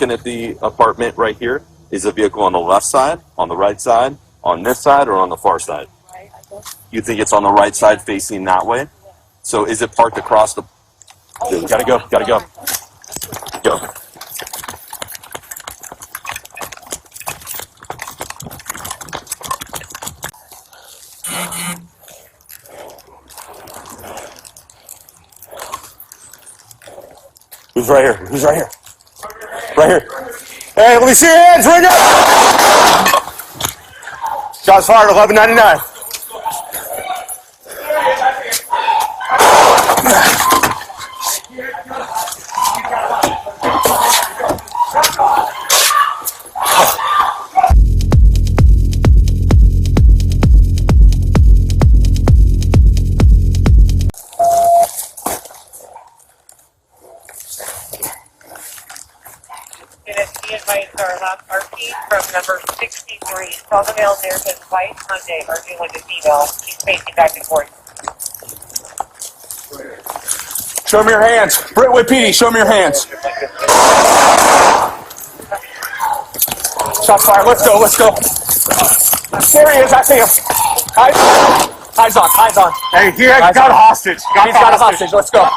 looking at the apartment right here. Is the vehicle on the left side, on the right side, on this side, or on the far side? Right, I guess. You think it's on the right side facing that way? So is it parked across the... Dude, gotta go. Go. Who's right here? Right here. Hey, let me see your hands right now! Shots fired, 1199. From number 63, saw the male near his white Hyundai arguing with a female. He's facing back and forth. Show me your hands. Brentwood PD, show me your hands. Shots fired. Let's go. There he is. I see him. Eyes on. Hey, he got a hostage. He's got a hostage. Let's go.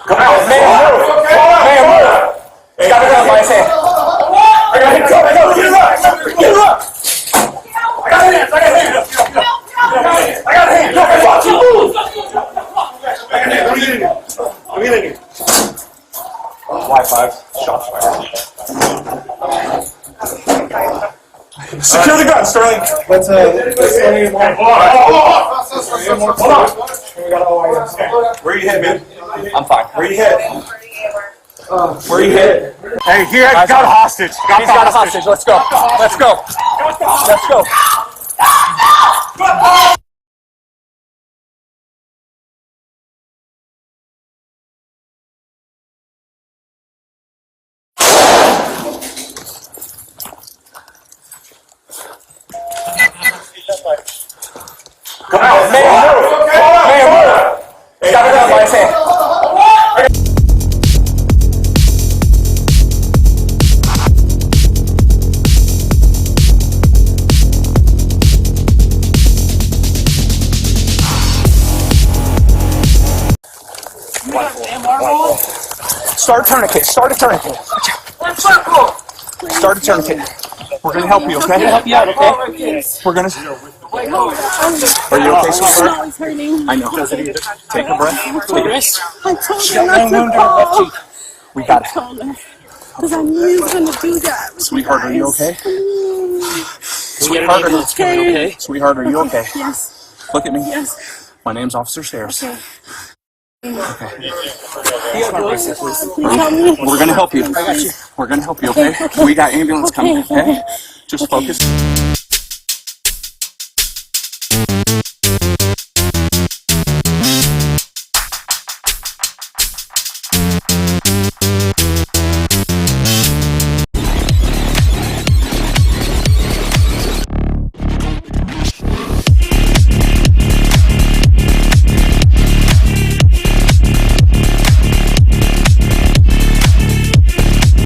Come on, man, move. Hey, got it up by his hand. I got him. Get him up. I got a hand. Watch you move. Let me get in here. Y5. Shots fired. Secure the gun, Sterling. Let's hold on. Where you hit, man? I'm fine. Where you hit? Hey, he got a hostage. He's got a hostage. Let's go. Come on, man, move. Hey, got it up by his hand. Start a tourniquet. We're gonna help you, okay? Help you out, okay? We're gonna. Are you okay, sweetheart? No, it's hurting. I know. Take a breath. I told her not to call. We got it. Because I knew he was going to do that. Sweetheart, are you okay? Sweetheart, are you okay? Yes. Look at me. Yes. My name's Officer Stairs. Okay. We're gonna help you. I got you. We're gonna help you, okay? We got ambulance coming, okay? Just focus.